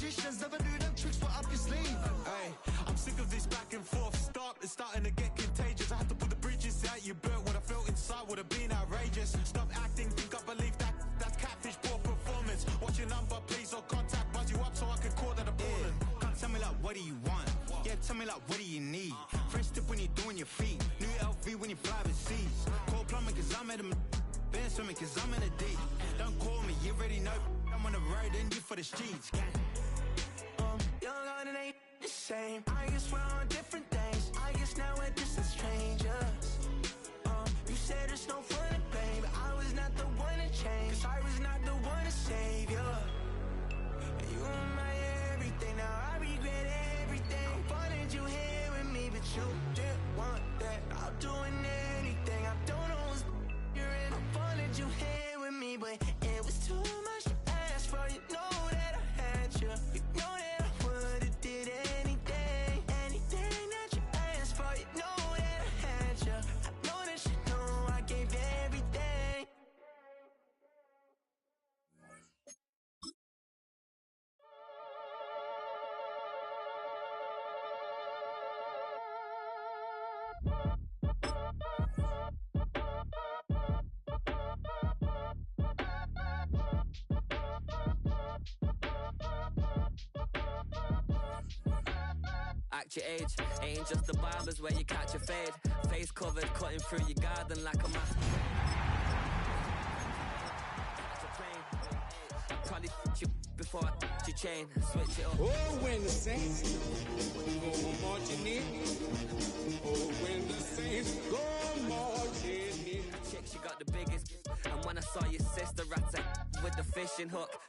magicians, never knew them tricks were up your sleeve. Hey, I'm sick of this back and forth. It's starting to get contagious. I had to put the bridges out you built. What I felt inside would have been outrageous. Stop acting, think I believe that's catfish, poor performance. What's your number, please, or contact, buzz you up so I can call that a ballin'. Can't tell me like, what do you want? Yeah, tell me like, what do you need? Fresh tip when you're doing your feet. New LV when you fly overseas. Call plumbing cause I'm at a been swimming cause I'm in a deep. Don't call me, you already know I'm on the road and you for the streets. Young on and ain't the same. I guess we're on different things. I guess now we're distant strangers. You said there's no fun in pain, but I was not the one to change. Cause I was not the one to save you. And you were my everything. Now I regret everything. I wanted you here with me, but you didn't want that. I'm doing anything. I don't know what's you're in. I wanted you here with me, but it was too much to ask for. You know that I had you. You know that I would've did anything. Anything that you asked for. You know that I had you. I know that you know I gave everything. Act your age, ain't just the barbers where you catch a fade. Face covered, cutting through your garden like a mask. Probably you before you chain, switch it up. Oh, when the saints go marching in. Oh, when the saints go marching in. Chick, she got the biggest. And when I saw your sister at with the fishing hook.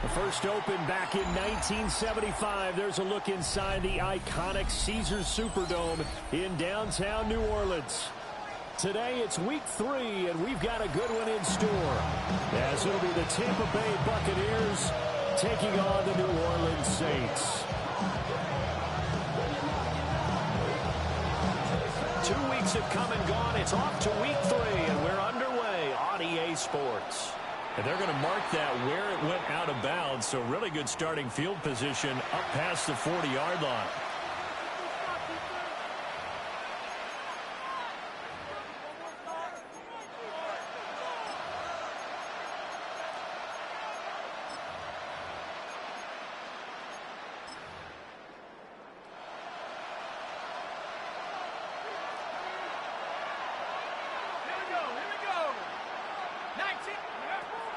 The first open back in 1975. There's a look inside the iconic Caesars Superdome in downtown New Orleans. Today it's week 3, and we've got a good one in store, as it'll be the Tampa Bay Buccaneers taking on the New Orleans Saints. 2 weeks have come and gone. It's off to week 3, and we're underway on EA Sports. And they're going to mark that where it went out of bounds, so really good starting field position up past the 40-yard line.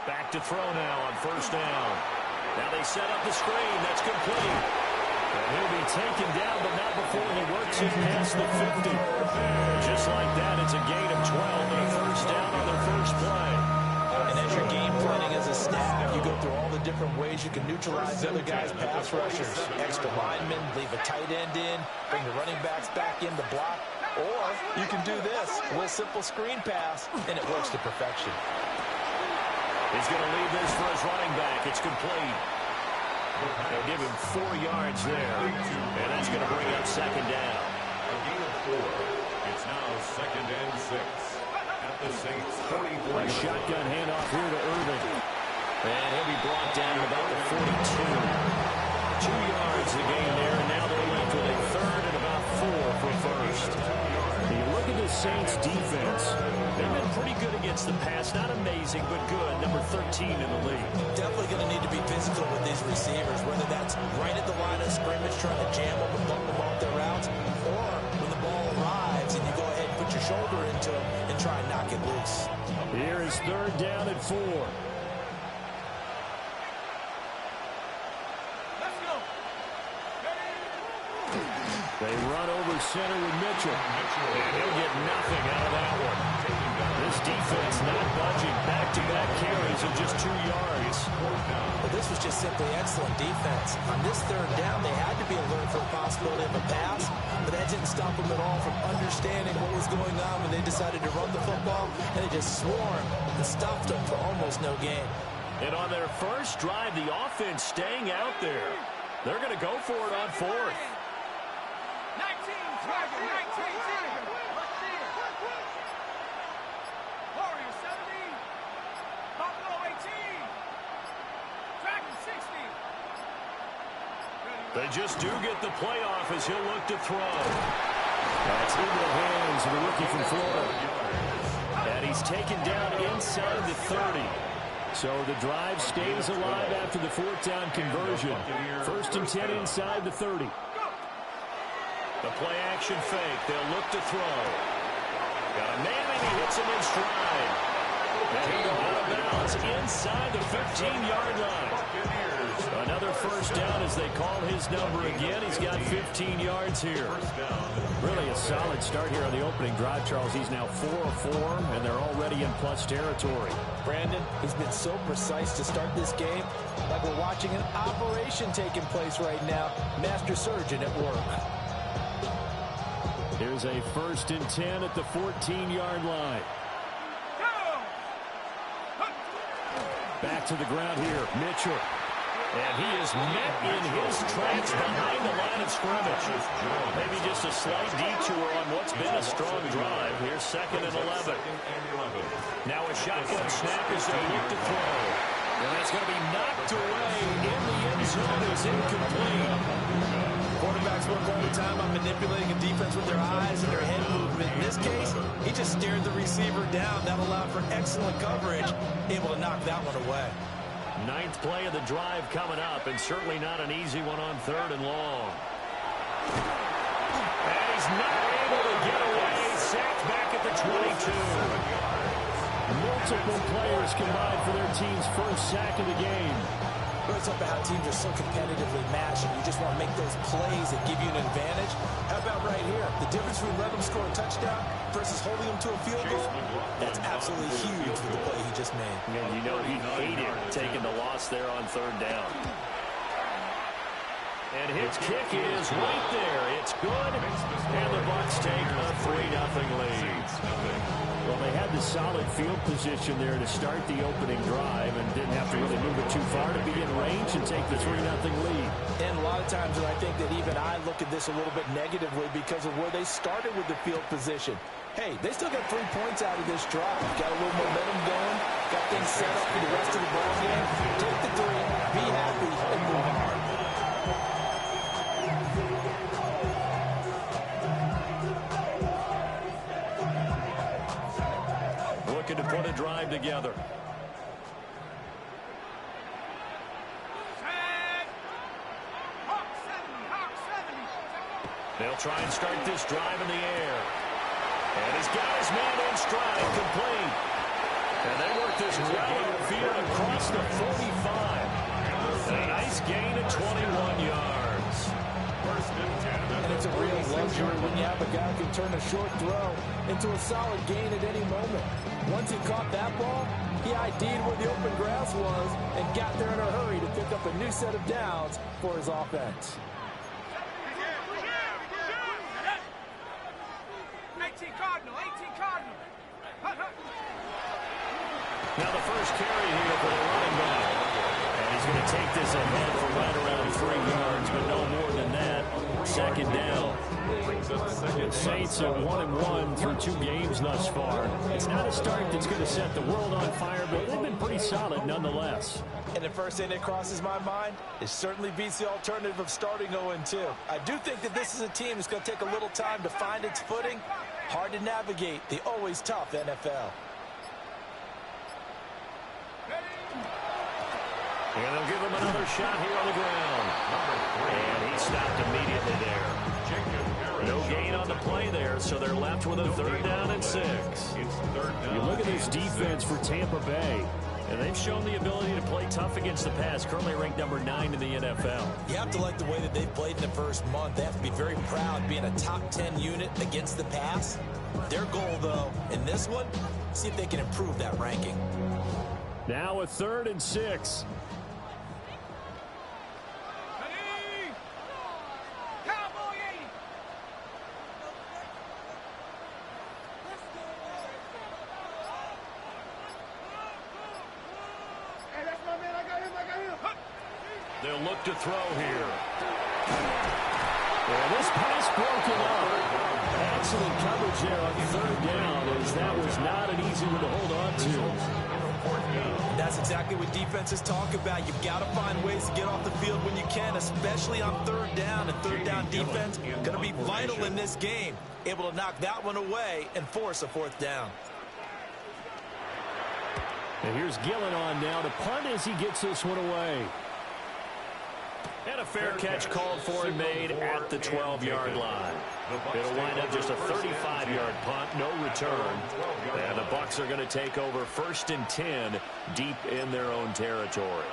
Back to throw now on first down. Now they set up the screen. That's complete. And he'll be taken down, but not before he works it past the 50. Just like that, it's a gain of 12 and a first down on their first play. And as you're game planning as a staff, you go through all the different ways you can neutralize the other guys' pass rushers. Extra linemen, leave a tight end in, bring the running backs back in to block. Or you can do this, a little simple screen pass, and it works to perfection. He's going to leave this for his running back. It's complete. They'll give him 4 yards there. And that's going to bring up second down. A gain of 4. It's now 2nd and 6. At the Saints 44. A shotgun handoff here to Irving. And he'll be brought down about the 42. 2 yards the gain there. And now they're left with a 3rd and about 4 for first. You look at the Saints defense. They've been pretty good against the pass. Not amazing, but good. Number 13 in the league. Definitely going to need to be physical with these receivers, whether that's right at the line of scrimmage trying to jam them and bump them off their routes, or when the ball arrives and you go ahead and put your shoulder into them and try and knock it loose. Here is 3rd down and 4. They run over center with Mitchell. And he'll get nothing out of that one. This defense not budging. Back-to-back carries of just 2 yards. But this was just simply excellent defense. On this 3rd down, they had to be alert for the possibility of a pass, but that didn't stop them at all from understanding what was going on when they decided to run the football, and they just swarmed and stopped them for almost no gain. And on their first drive, the offense staying out there. They're going to go for it on 4th. 19, Tiger, 19, Tiger. Warrior 70, Buffalo 18, Dragon 60. They just do get the playoff as he'll look to throw. That's into the hands of the rookie from Florida. And he's taken down inside the 30. So the drive stays alive after the fourth down conversion. 1st and 10 inside the 30. The play action fake. They'll look to throw. Got a man and he hits him in stride. And he'll go out of bounds inside the 15-yard line. Another first down as they call his number again. He's got 15 yards here. Really a solid start here on the opening drive, Charles. He's now 4 of 4, and they're already in plus territory. Brandon, he's been so precise to start this game, like we're watching an operation taking place right now. Master surgeon at work. Here's a 1st and 10 at the 14-yard line. Back to the ground here, Mitchell. And he is met in his tracks behind the line of scrimmage. Maybe just a slight detour on what's been a strong drive. Here's 2nd and 11. Now a shotgun snap as they look to throw. And that's going to be knocked away in the end zone. It's incomplete. Quarterbacks work all the time on manipulating a defense with their eyes and their head movement. In this case, he just stared the receiver down. That allowed for excellent coverage, able to knock that one away. 9th play of the drive coming up, and certainly not an easy one on 3rd and long. And he's not able to get away. Sacked back at the 22. Multiple players combined for their team's first sack of the game. It's about how teams are so competitively matched, and you just want to make those plays that give you an advantage. How about right here? The difference between letting them score a touchdown versus holding them to a field goal, that's absolutely huge for the play he just made. And you know he hated taking the loss there on 3rd down. And his kick is right there. It's good, and the Bucs take a 3-0 lead. Well, they had the solid field position there to start the opening drive and didn't have to really move it too far to be in range and take the 3-0 lead. And a lot of times, and I think that even I look at this a little bit negatively because of where they started with the field position. Hey, they still got 3 points out of this drive. Got a little momentum going, got things set up for the rest of the ball game. Take the 3, be happy, and move on. To put a drive together. They'll try and start this drive in the air. And he's got his man in stride, complete. And they work this route field across the 45. A nice gain of 21 yards. And it's a real luxury when you have a guy who can turn a short throw into a solid gain at any moment. Once he caught that ball, he ID'd where the open grass was and got there in a hurry to pick up a new set of downs for his offense. 18 Cardinal. Now the first carry here for the running back. And he's going to take this ahead for right around 3 yards, but no more than that. 2nd down. The Saints are 1-1 through 2 games thus far. It's not a start that's going to set the world on fire, but they've been pretty solid nonetheless. And the first thing that crosses my mind, it certainly beats the alternative of starting 0-2. I do think that this is a team that's going to take a little time to find its footing. Hard to navigate the always tough NFL. And they'll give him another shot here on the ground. And he stopped immediately there. No gain on the play there, so they're left with a 3rd down and 6. You look at this defense for Tampa Bay, and they've shown the ability to play tough against the pass, currently ranked number 9 in the NFL. You have to like the way that they've played in the first month. They have to be very proud being a top 10 unit against the pass. Their goal, though, in this one, see if they can improve that ranking. Now a 3rd and 6. They'll look to throw here. Well, this pass broken up. Excellent coverage there on 3rd down, as that was not an easy one to hold on to. That's That's exactly what defenses talk about. You've got to find ways to get off the field when you can, especially on third down. And third down defense going to be vital in this game. Able to knock that one away and force a fourth down. And here's Gillen on now to punt as he gets this one away. And a fair catch called for and made at the 12-yard line. It'll wind up just a 35-yard punt, no return. And the Bucs are going to take over 1st and 10 deep in their own territory.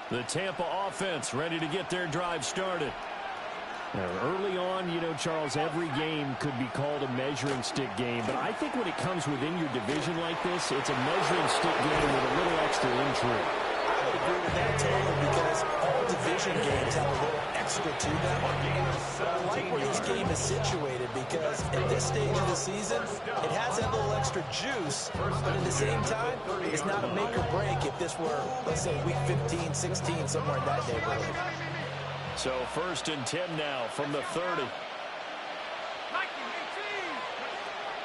The Tampa offense ready to get their drive started. Now, early on, you know, Charles, every game could be called a measuring stick game. But I think when it comes within your division like this, it's a measuring stick game with a little extra intrigue. I would agree with that totally because all division games have a little extra to them. But I like where this game is situated because at this stage of the season, it has that little extra juice. But at the same time, it's not a make or break if this were, let's say, week 15, 16, somewhere in that neighborhood. So 1st and 10 now from the 30.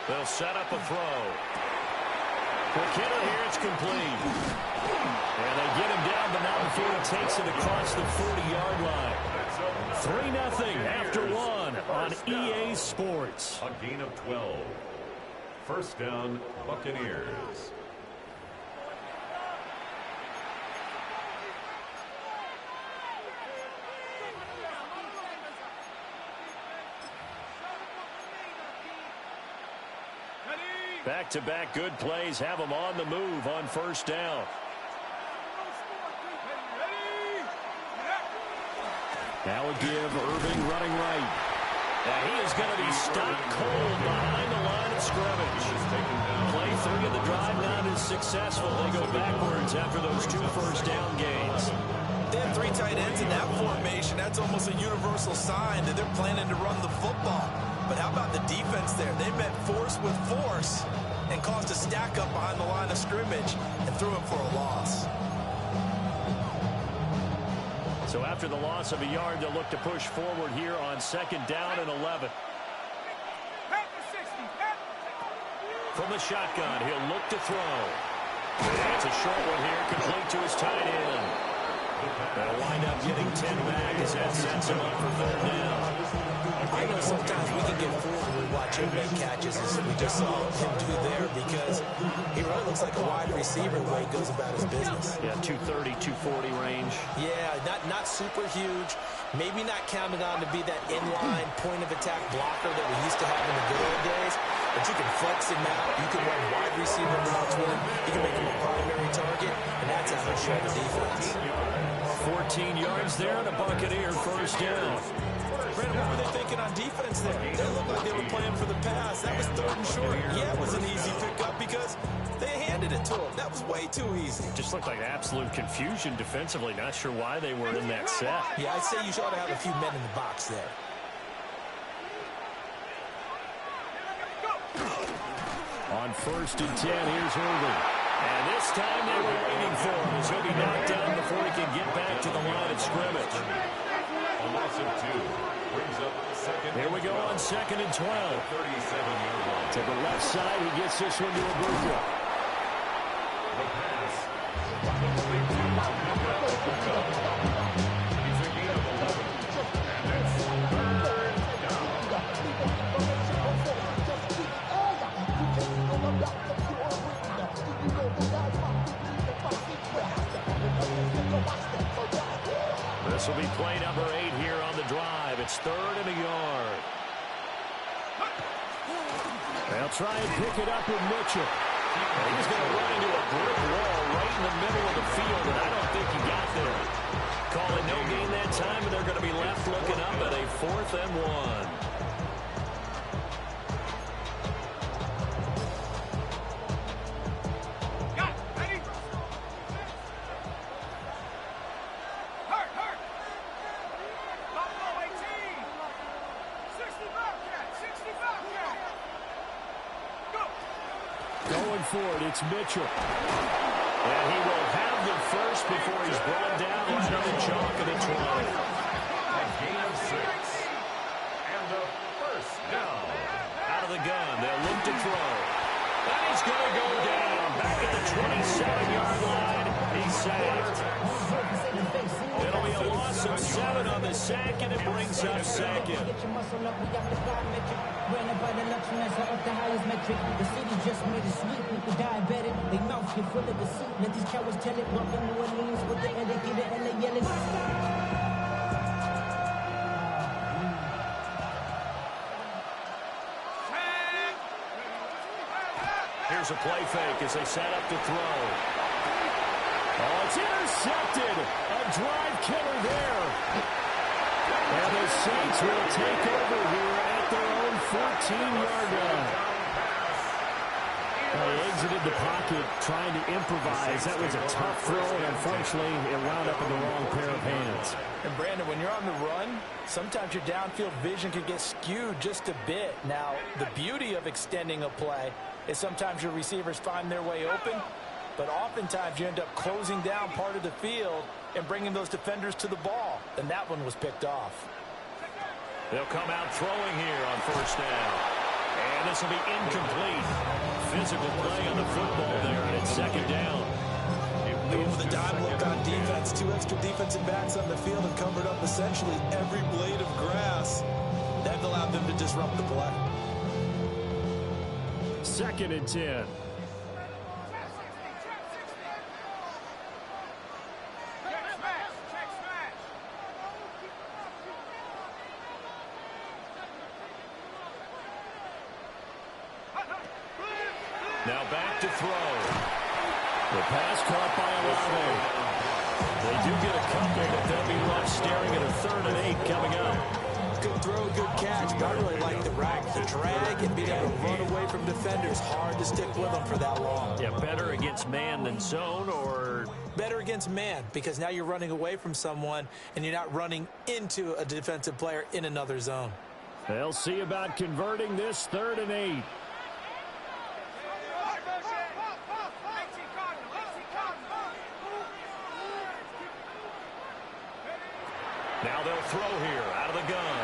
They'll set up a throw. Quick hitter here, it's complete. And they get him down, but not before he takes it across the 40-yard line. 3-0 after one on EA Sports. A gain of 12. First down, Buccaneers. Back-to-back good plays have them on the move on 1st down. Now a give, Irving running right. And he is going to be stopped cold behind the line of scrimmage. Play 3 of the drive not as successful. They go backwards after those 2 first-down gains. They have 3 tight ends in that formation. That's almost a universal sign that they're planning to run the football. But how about the defense there? They met force with force and caused a stack up behind the line of scrimmage and threw it for a loss. So after the loss of a yard, they'll look to push forward here on 2nd down and 11. From the shotgun, he'll look to throw. That's a short one here, complete to his tight end. They'll wind up getting 10 back as that sets him up for 3rd down. I know sometimes we can get fooled when we watch him make catches as we just saw him do there because he really looks like a wide receiver the way he goes about his business. Yeah, 230, 240 range. Yeah, not super huge. Maybe not counted on to be that inline point-of-attack blocker that we used to have in the good old days. But you can flex him out. You can run wide receiver routes with him. You can make him a primary target, and that's how you show the defense. 14 yards there and a Buccaneer 1st down. Brandon, what were they thinking on defense there? They looked like they were playing for the pass. That was 3rd and short. Yeah, it was an easy pickup because they handed it to him. That was way too easy. Just looked like absolute confusion defensively. Not sure why they were in that set. Yeah, I'd say you ought to have a few men in the box there. On 1st and 10, here's Irving. And this time they were waiting for him as he'll be knocked down before he can get back to the line of scrimmage. A loss of 2 brings up 2nd. Here we go on 2nd and 12. 37-yard line. To the left side, he gets this one to Abuka. The pass. Complete to Abuka. It's a gain of 11. And it's 3rd down. This will be play number 8 here on the drive. It's 3rd and a yard. They'll try and pick it up with Mitchell. And he's going to run into a brick wall right in the middle of the field, and I don't think he got there. Call it no gain that time, and they're going to be left looking up at a 4th and 1. It's Mitchell. And he will have the first before he's brought down right on the chalk of the 20. A gain of 6. And a 1st down. Out of the gun. They'll look to throw. And he's going to go down. Back at the 27-yard line. He's sacked. It'll be a loss of 7 on the sack, and it brings up second. The highest metric. The city just made it sweet with the diabetic. They mouth get full of deceit. Let these cowards tell it. Welcome to New Orleans with the etiquette and LA yelling. Here's a play fake as they set up to throw. Oh, it's intercepted. A drive killer there. And the Saints will take over here at their own 14-yard line. They exited the pocket trying to improvise. That was a tough throw, and unfortunately, it wound up in the wrong pair of hands. And Brandon, when you're on the run, sometimes your downfield vision can get skewed just a bit. Now, the beauty of extending a play is sometimes your receivers find their way open, but oftentimes you end up closing down part of the field and bringing those defenders to the ball, and that one was picked off. They'll come out throwing here on first down. And this will be incomplete. Physical play on the football there, and it's second down. Going with a dime look on defense. 2 extra defensive backs on the field and covered up essentially every blade of grass. That allowed them to disrupt the play. 2nd and 10. Now back to throw. The pass caught by Olave. They do get a couple, but they'll be left staring at a 3rd and 8 coming up. Good throw, good catch, but I really like the drag and being able to run away from defenders. Hard to stick with them for that long. Yeah, better against man than zone, or? Better against man, because now you're running away from someone and you're not running into a defensive player in another zone. They'll see about converting this 3rd and 8. Now they'll throw here out of the gun.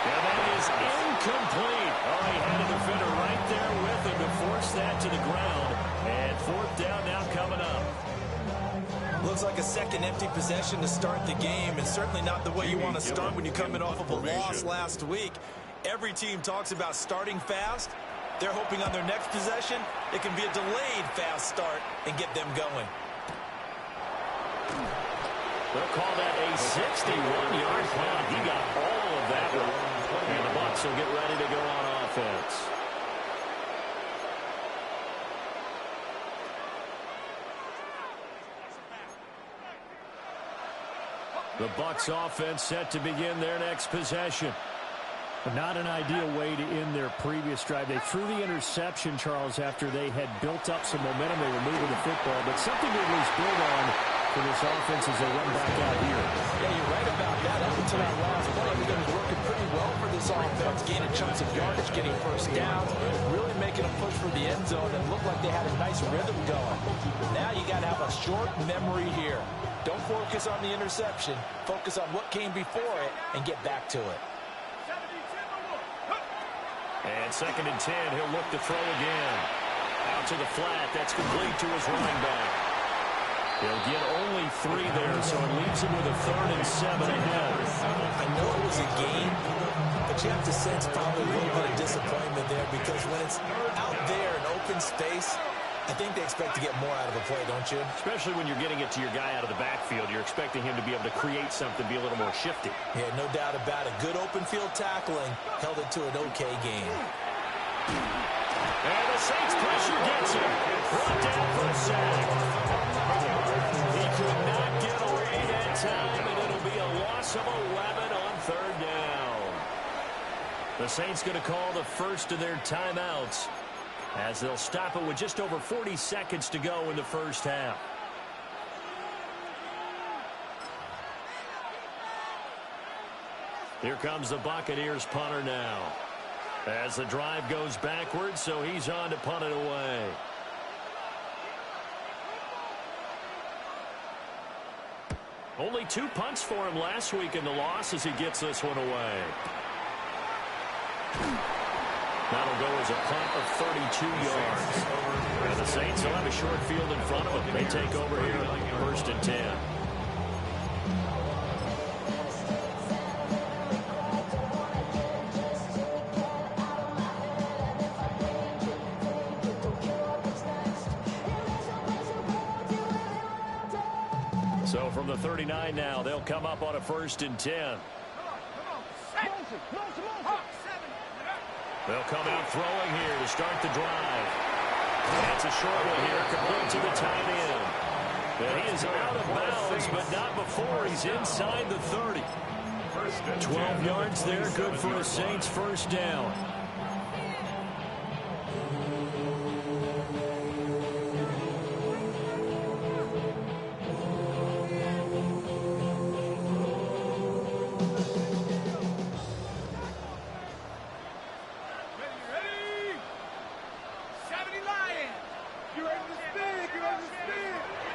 And that is incomplete. Oh, he had a defender right there with him to force that to the ground. And 4th down now coming up. Looks like a second empty possession to start the game, and certainly not the way you want to start when you're coming off of a loss last week. Every team talks about starting fast. They're hoping on their next possession it can be a delayed fast start and get them going. They'll call that a 61-yard punt. He got all of that one. And the Bucs will get ready to go on offense. The Bucs offense set to begin their next possession. But not an ideal way to end their previous drive. They threw the interception, Charles, after they had built up some momentum. They were moving the football, but something to at least build on for this offense as they run back out here. Yeah, you're right about that. Up until that last play, everything was working pretty well for this offense, gaining chunks of yardage, getting first downs, really making a push for the end zone, and looked like they had a nice rhythm going. Now you got to have a short memory here. Don't focus on the interception. Focus on what came before it and get back to it. And 2nd and 10, he'll look to throw again. Out to the flat, that's complete to his running back. He'll get only 3 there, so it leaves him with a 3rd and 7 ahead. I know it was a gain, but you have to sense probably a little bit of disappointment there, because when it's out there in open space, I think they expect to get more out of a play, don't you? Especially when you're getting it to your guy out of the backfield. You're expecting him to be able to create something, be a little more shifty. Yeah, no doubt about it. Good open field tackling held it to an okay game. And the Saints pressure gets him. Brought down for a sack. He could not get away that time, and it'll be a loss of 11 on 3rd down. The Saints going to call the first of their timeouts, as they'll stop it with just over 40 seconds to go in the first half. Here comes the Buccaneers punter now, as the drive goes backwards, so he's on to punt it away. Only 2 punts for him last week in the loss as he gets this one away. That'll go as a punt of 32 yards. And the Saints will have a short field in front of them. They take over here, 1st and 10. So from the 39 now, they'll come up on a 1st and 10. They'll come out throwing here to start the drive. That's a short one here, complete to the tight end. And he is out of bounds, but not before he's inside the 30. 12 yards there, good for a Saints first down.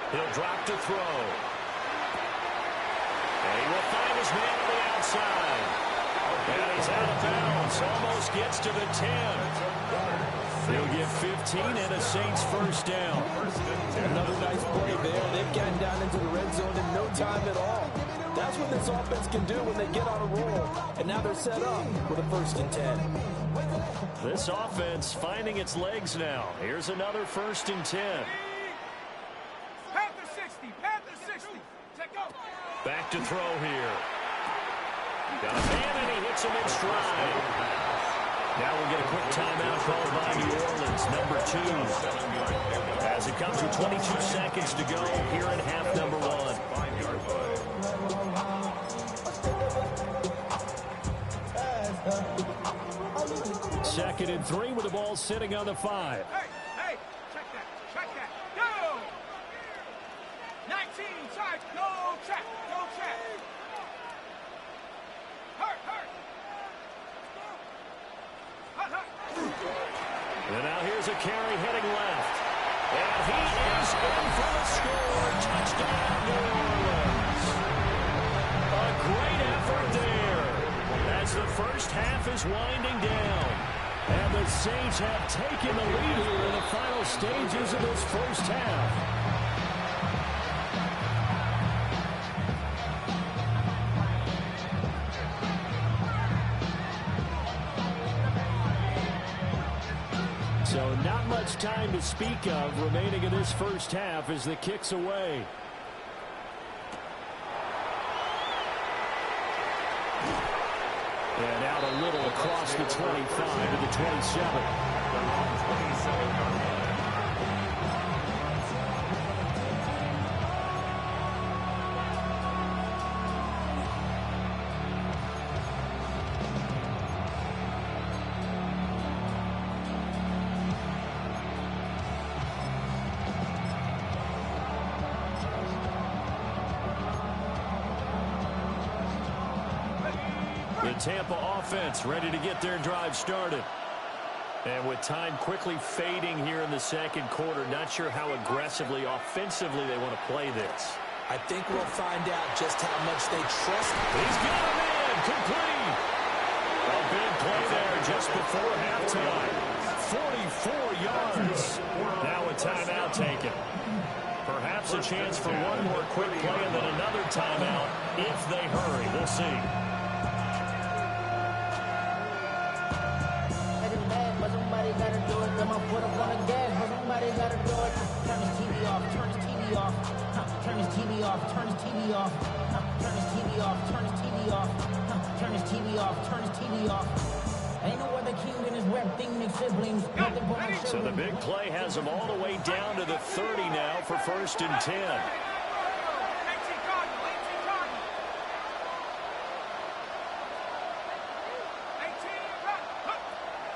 He'll drop to throw. And he will find his man on the outside. And he's out of bounds. Almost gets to the 10. He'll get 15 and a Saints first down. Another nice play there. They've gotten down into the red zone in no time at all. That's what this offense can do when they get on a roll. And now they're set up with a 1st and 10. This offense finding its legs now. Here's another 1st and 10. Back to throw here. Got a man, and he hits him in stride. Now we'll get a quick timeout called by New Orleans, number 2. As it comes with 22 seconds to go here in half number 1. 2nd and 3 with the ball sitting on the 5. Hey, check that, go! 19, charge, go track. And now here's a carry heading left. And he is in for the score. Touchdown, New Orleans. A great effort there as the first half is winding down. And the Saints have taken the lead here in the final stages of this first half. So not much time to speak of remaining in this first half as the kick's away. And out a little across the 25 to the 27. The Tampa offense ready to get their drive started. And with time quickly fading here in the second quarter, not sure how aggressively, offensively they want to play this. I think we'll find out just how much they trust. He's got him in, complete. A big play there just before halftime. 44 yards. Now a timeout taken. Perhaps a chance for one more quick play and then another timeout if they hurry. We'll see. Gotta do it. Got my foot up on the gas, but somebody gotta do it. Turn his TV off, turn his TV off. Turn his TV off, turn his TV off. Turn his TV off, turn his TV off. Turn his TV off, turn his TV off. Ain't no other king than his rep thing, make siblings. So the big play has them all the way down to the 30 now for 1st and 10.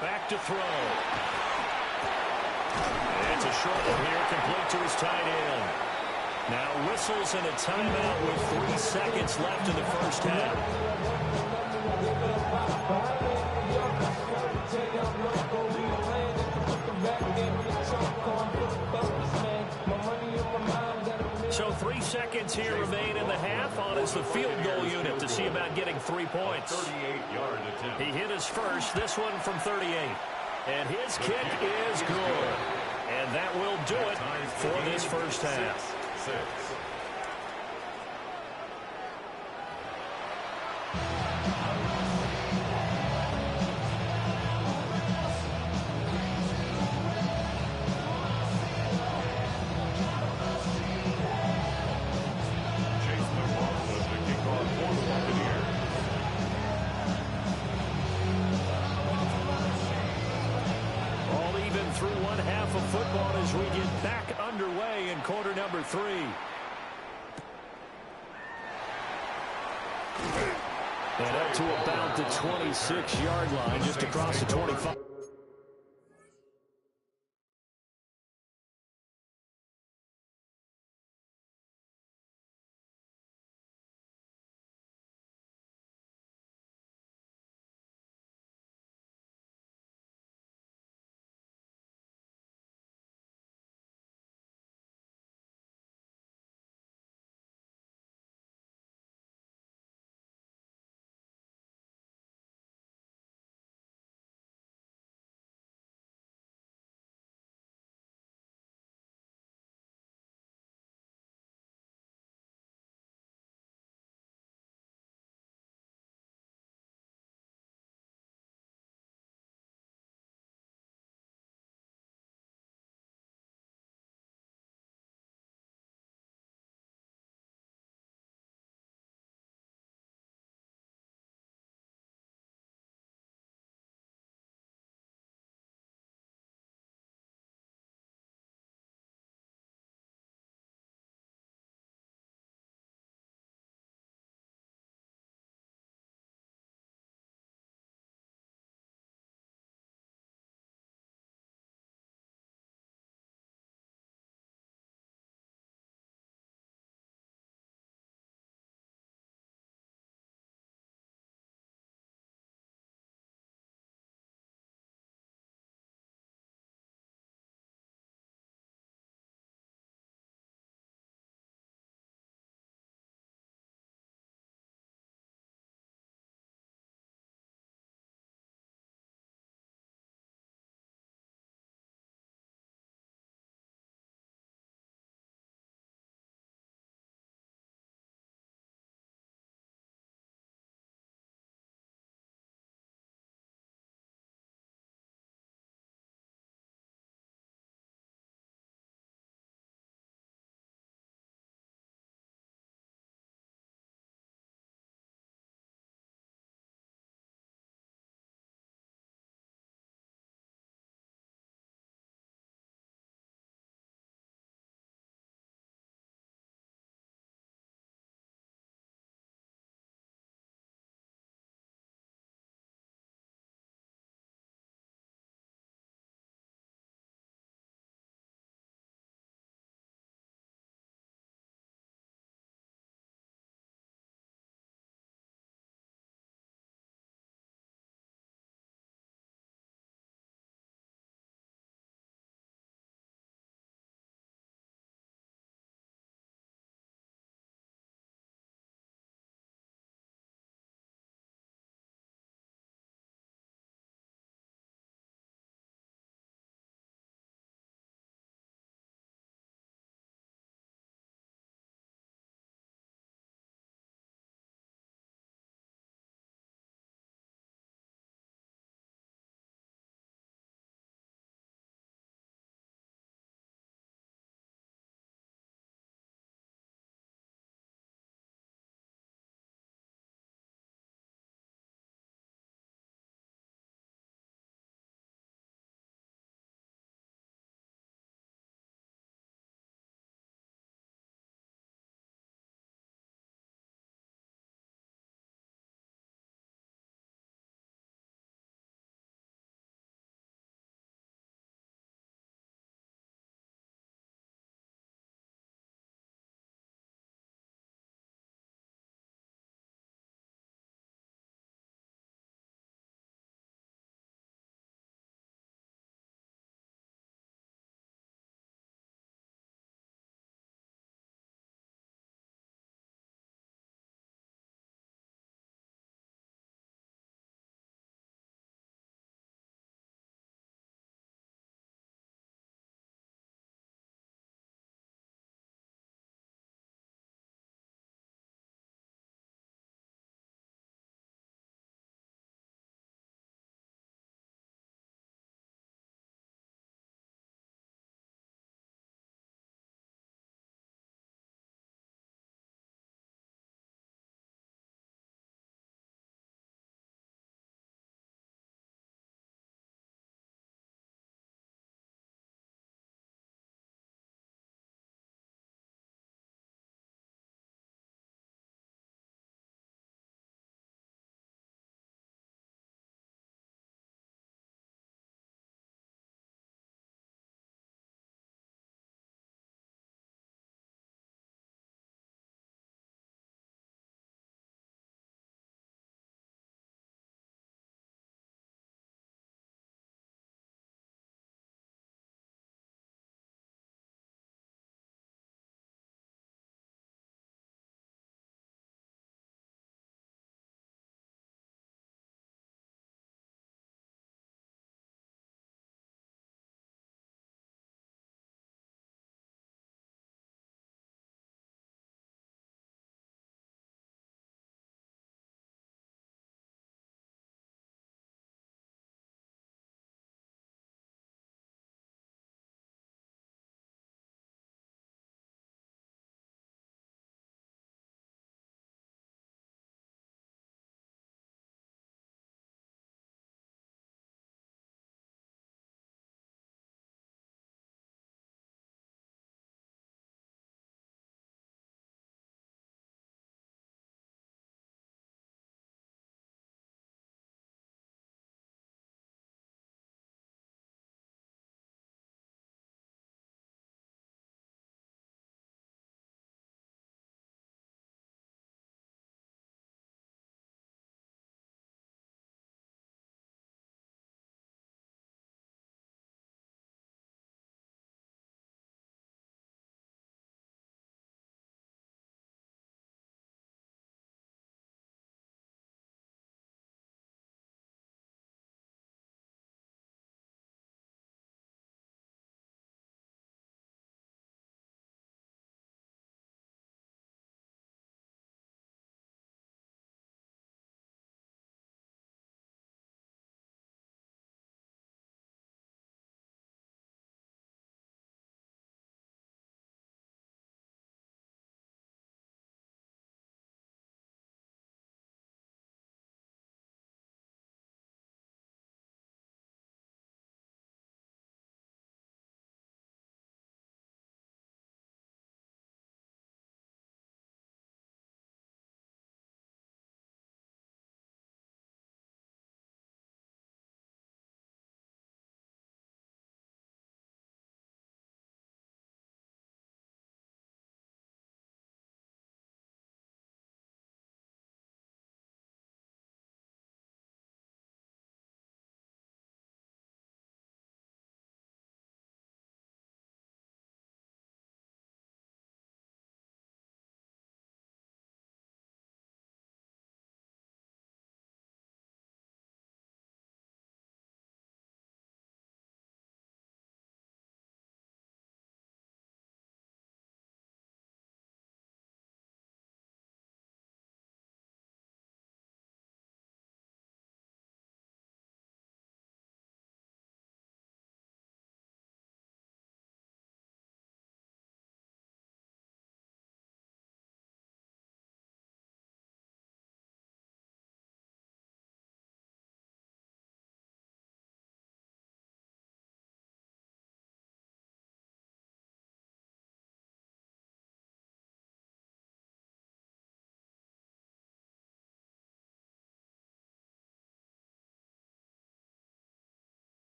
Back to throw. It's a short one here, complete to his tight end. Now whistles and a timeout with 3 seconds left in the first half. So 3 seconds here remain in the half. On is the field goal unit to see about getting 3 points. 38-yard attempt. He hit his first, this one from 38. And his kick is good. And that will do it for this first half. 6. Through one half of football as we get back underway in quarter number 3. And up to about the 26-yard line, just across the 25.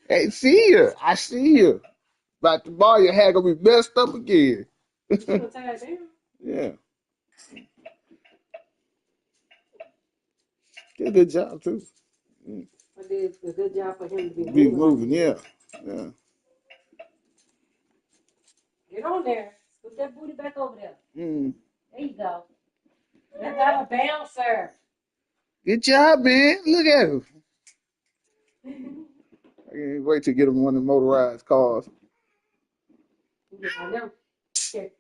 Hey, see you. I see you. About tomorrow, your hair gonna be messed up again. Yeah. Did a good job too. I did a good job for him to be Be moving. moving, yeah. Yeah. Get on there. Put that booty back over there. Mm. There you go. That's not a bouncer. Good job, man. Look at him. I can't wait to get him one of the motorized cars.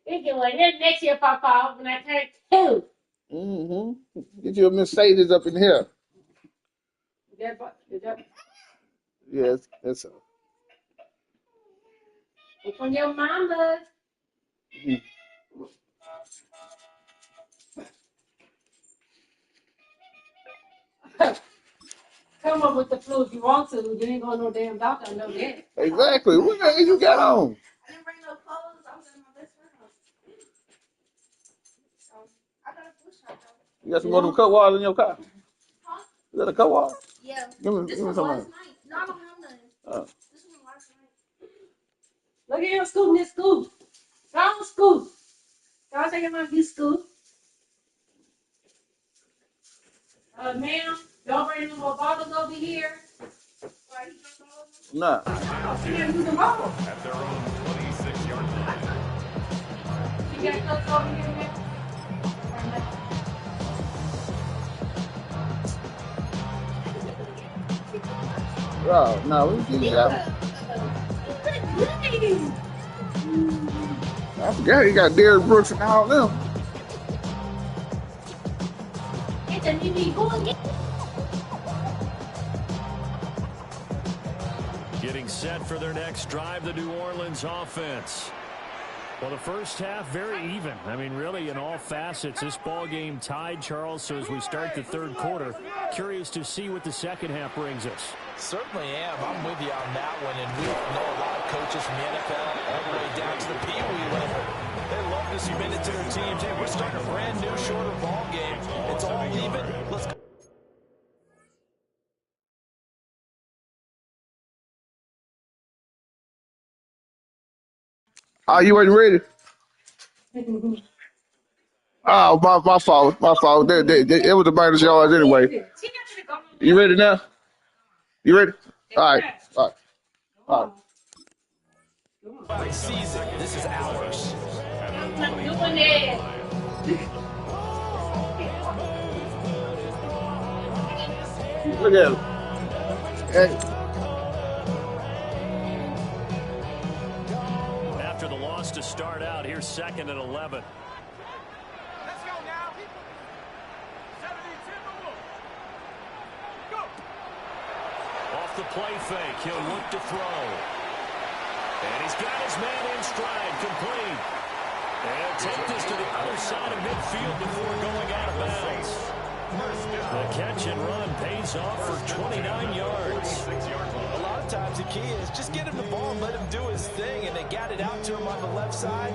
Thank you. And then next year, Papa, when I turn 2. Mm-hmm. Get you a Mercedes up in here. Is that Yes, that's all. it's from your mama? Mhm. Come up with the flu if you want to. You ain't going to no damn doctor. I know that. Exactly. What the hell you got on? I didn't bring no clothes. I was in my best friend house. So, I got a flu shot though. You got some more of them cut wires in your car? Huh? Is that a cut wire? Yeah. Give me This some was of last that. night. No, I don't have none. Oh. This was last night. Look at him scooting this scoot. Go on, scoot. Y'all take him out this scoot. Ma'am, don't bring no more bottles over here. Nah. Oh, she didn't use them all. At their own 26-yard line. She got cuts over here, ma'am. Oh, no, we can get out. I forgot he got Derrick Brooks and all them. Getting set for their next drive, the New Orleans offense. Well, the first half, very even. I mean, really, in all facets, this ball game tied, Charles. So as we start the third quarter, curious to see what the second half brings us. Certainly am. I'm with you on that one. And we know a lot of coaches from the NFL all the way down to the Pee Wee level. They love to submit it to their teams. Hey, we're starting a brand new, shorter ball game. It's all even. Let's go. Oh, you wasn't ready? Oh, my fault. My fault. It was the minus yards anyway. You ready now? You ready? All right. All right. All right. Season. This is ours. Look at him. Hey. After the loss to start out, here's 2nd and 11. Let's go now. 72. Go. Off the play fake, he'll look to throw. And he's got his man in stride, complete. And take this to the other side of midfield before going out of bounds. The catch and run pays off for 29 yards. A lot of times the key is just get him the ball and let him do his thing, and they got it out to him on the left side.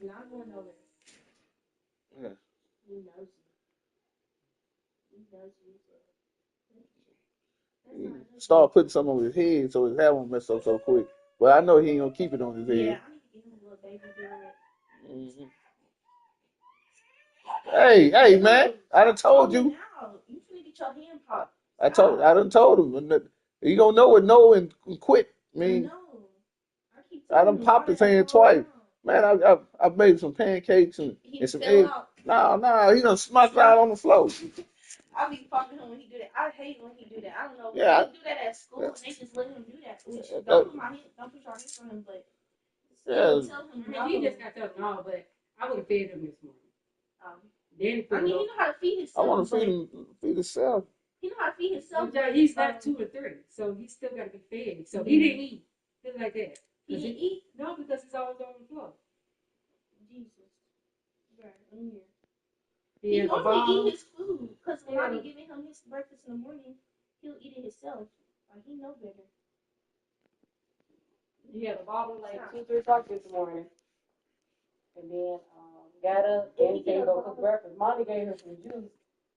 Not going nowhere. Yeah. He knows you. He knows you. Start putting some on his head so his hair won't mess up so quick. But I know he ain't gonna keep it on his head. Yeah, I need to give him a little baby doing it. Hey, man! I done told you. You need to get your hand popped. I done told him. You gonna know it, no, and quit. I mean, know. I keep I done telling him, popped why his the hand heck twice. go Man, I've made some pancakes and He some fell eggs. out. No, he done smacked out on the floor. I be fucking him when he do that. I hate when he do that. I don't know. Yeah, They do that at school and they just let him do that. Which I- don't put my hand, don't put your hands on him, but yeah. still tell him. I mean, he just got tough no, but I would have fed him this morning. Then I mean, he know how to feed I himself. want to feed himself. He know how to feed himself. Yeah, he's not 2 or 3, so he's still got to be fed. So he didn't eat. Just like that. He didn't eat? No, because he's always on the floor. Jesus. Right, I'm here. He He has a normally bottle. eat his food because when I be giving him his breakfast in the morning, he'll eat it himself. Like he know better. He had a bottle like 2, 3 o'clock this morning. And then got up and he came to go cook breakfast. Mommy gave him some juice.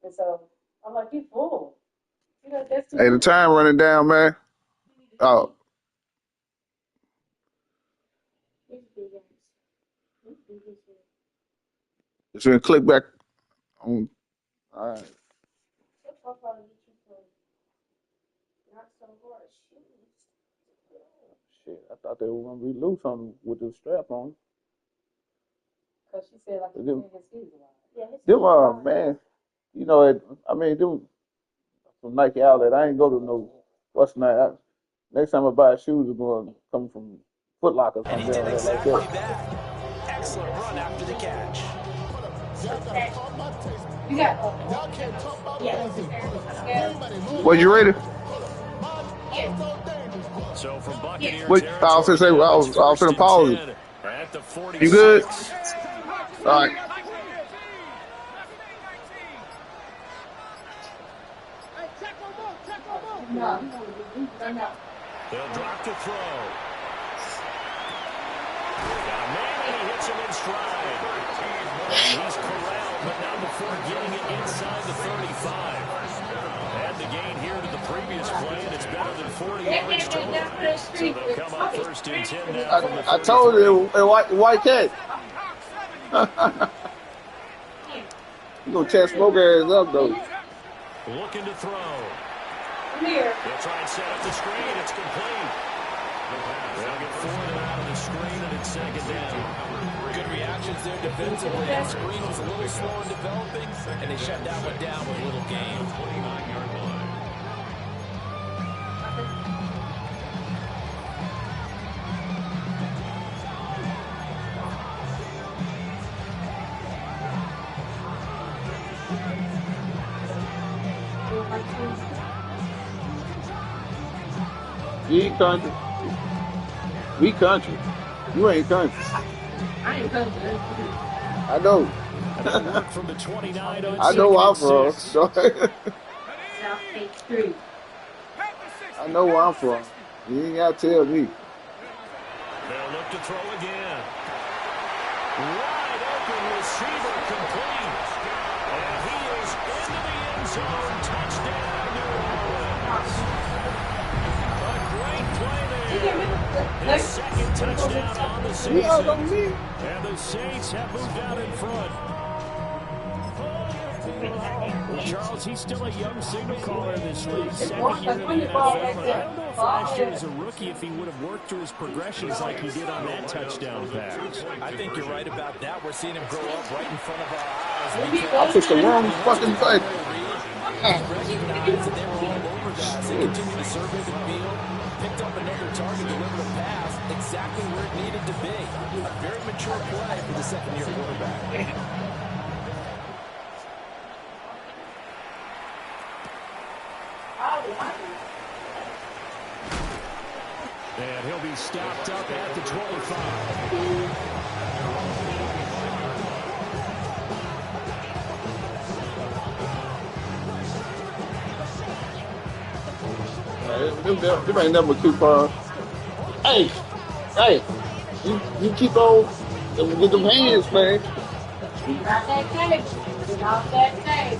And so I'm like, he's full. You know, that's too Hey, the much. time running down, man. Oh, it's gonna click back on. All right. Shit, I thought they were gonna be loose on with the strap on. Because she said, like, Them, his feet was alive. man. You know, I mean, them from Nike Outlet. I ain't go to no what's night. Next time I buy shoes, it's gonna come from Foot Locker. And he did exactly that. Excellent run after the catch. You got Was you ready? So from Buccaneer What? I was gonna say, I was finna pause it. at the 46. You good? All right. They'll drop to throw. Got a man and he hits him in stride. And he's corralled, but not before getting it inside the 35. Add the gain here to the previous play, and it's better than 40 yards total. So they'll come up first and 10 now from the 33. I told you, white cat. You gonna tear smoke ass up though. Looking to throw. Here. They'll try and set up the screen. It's complete. They'll get 4 out of the screen, and it's second down. Good reactions there defensively. The screen was a little slow in developing, and they shut that one down with a little game. 29-yard line. You ain't country. We country. You ain't country. I ain't country. I know. From the 29 on I know where I'm from. South 8th Street. I know where I'm from. You ain't gotta tell me. They'll look to throw again. Wide open receiver complete. And he is into the end zone. Touchdown, New Orleans. A great play there. His second touchdown on the season. And the Saints have moved out in front. Well, Charles, he's still a young signal caller in this league. Second year in the NFL. And I don't know if last year as a rookie, if he would have worked through his progressions like he did on that touchdown pass. I think you're right about that. We're seeing him grow up right in front of our eyes. I pushed the wrong fucking button. Recognized that they were all over guys. They continued to survey the field, picked up another target, delivered a pass exactly where it needed to be. A very mature play for the second-year quarterback. And he'll be stopped up at the 25. Them ain't never keep on. Hey, you keep on with them hands, man. Not that tape. Not that tape.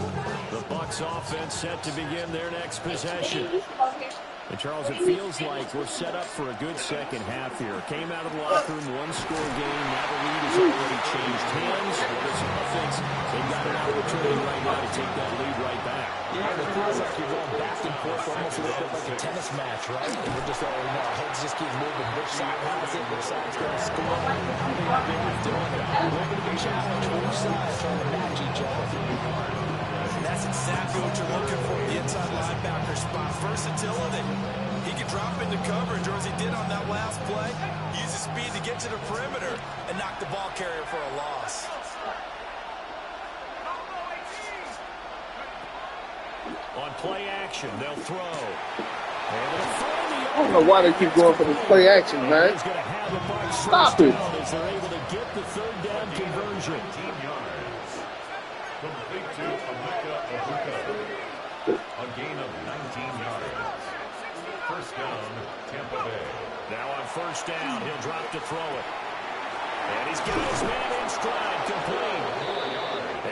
The Bucs offense set to begin their next possession. And, Charles, it feels like we're set up for a good second half here. Came out of the locker room, one-score game. Now the lead has already changed hands. This offense, they've got an opportunity right now to take that lead right back. Yeah, it feels like you're going back and forth almost a little bit like a tennis match, right? And we're just all, our heads just keep moving. Which side has it? Which side's going to score? They're doing it. A little bit of a challenge for each side trying to match each other. And that's exactly what you're looking for, the inside linebacker spot. Versatility. He can drop into coverage, or as he did on that last play, use his speed to get to the perimeter and knock the ball carrier for a loss. On play action, they'll throw. I don't know why they keep going for this play action, man. Stop it. As they're able to get the third down conversion. Complete to Emeka Egbuka. A gain of 19 yards. First down, Tampa Bay. Now on first down, he'll drop to throw it. And he's got his man in stride, complete.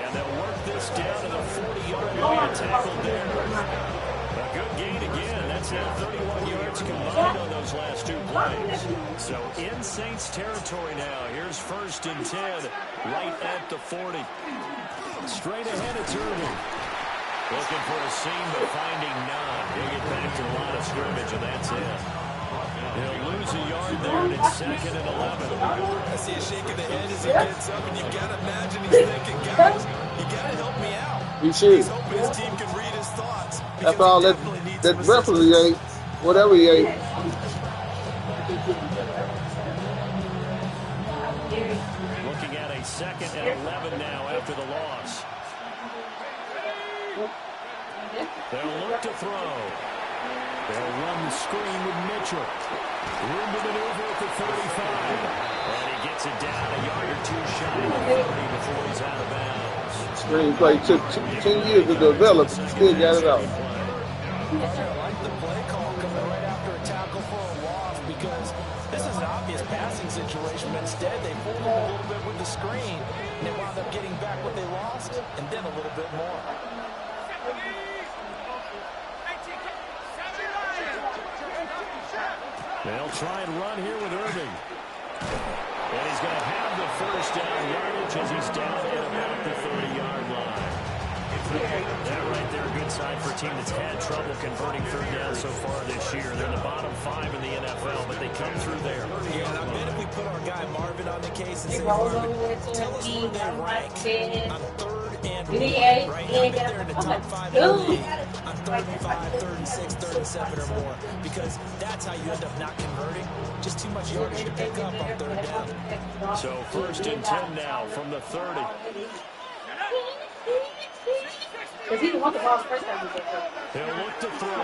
And they'll work this down to the 40-yard line, tackled there. A good gain again. That's now 31 yards combined on those last two plays. So in Saints territory now. Here's first and 10, right at the 40. Straight ahead, it's Irving. Looking for a seam, but finding none. He'll get back to the line of scrimmage, and that's it. He'll lose a yard there, and it's second and 11. I see a shake of the head as he gets up, and you got to imagine he's thinking, guys, you got to help me out. He should. He's hoping his team can read his thoughts. After all that referee ate, whatever he ate. Looking at a second and 11 now after the loss. They'll look to throw. They'll run the screen with Mitchell. Room to maneuver at the 35. And he gets it down a yard or two shy of the 30 before he's out of bounds. Screenplay took 10 years to develop, still got it out. I like the play call coming right after a tackle for a loss because this is an obvious passing situation, but instead they fooled him a little bit with the screen, and they wound up getting back what they lost, and then a little bit more. They'll try and run here with Irving. And he's going to have the first down yardage as he's down at about the 30-yard line. That right there, a good sign for a team that's had trouble converting third down so far this year. They're in the bottom 5 in the NFL, but they come through there. Yeah, and I bet if we put our guy Marvin on the case and say, Marvin, tell us where they rank on third and one, right? I bet they're in the top 5 in the league on 35, 36, 37 or more, because that's how you end up not converting. Just too much yardage to pick up on third down. So first and 10 now from the 30. Because he didn't want the ball first time he picked up. He'll look to throw.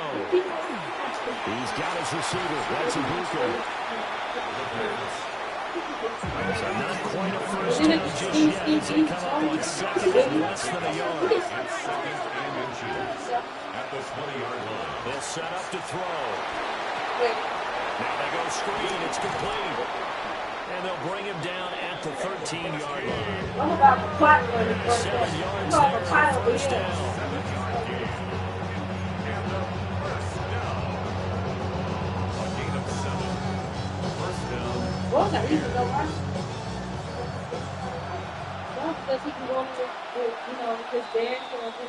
He's got his receiver. That's Egbuka. So not quite a first down just yet as they come up on second and less than a yard. At the 20-yard line. They'll set up to throw. Now they go screen. It's complete. And they'll bring him down at the 13-yard line. 7 yards there for first down.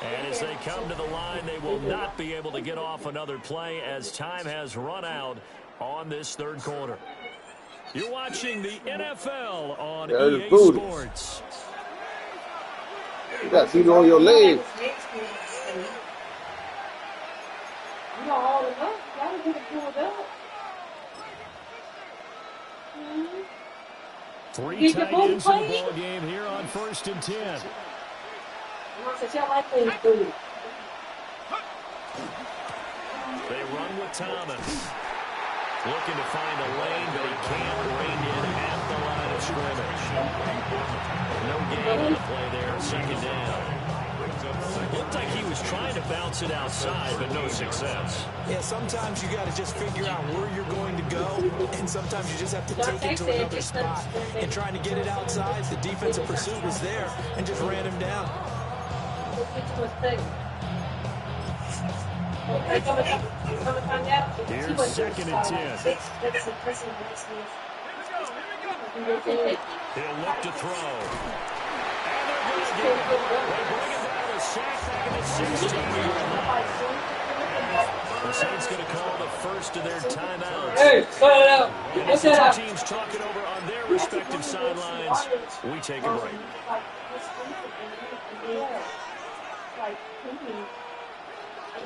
And as they come to the line, they will not be able to get off another play as time has run out on this third quarter. You're watching the NFL on EA Sports. You got feet on your legs. You know, all enough. You gotta get it pulled up. Three tight ends in the ball game here on first and 10. They run with Thomas. Looking to find a lane, but he can't rein in at the line of scrimmage. No gain on the play there, second down. Looked like he was trying to bounce it outside, but no success. Yeah, sometimes you got to just figure out where you're going to go, and sometimes you just have to take it to another spot. And trying to get it outside, the defensive pursuit was there and just ran him down. Here's 2nd and 10. He'll look to throw. And they're going to get it. They bring it down to sack back at the 16-yard line. The Saints going to call the first of their timeouts. Hey, cut it out. And as the two teams talking over on their respective sidelines, we take a break.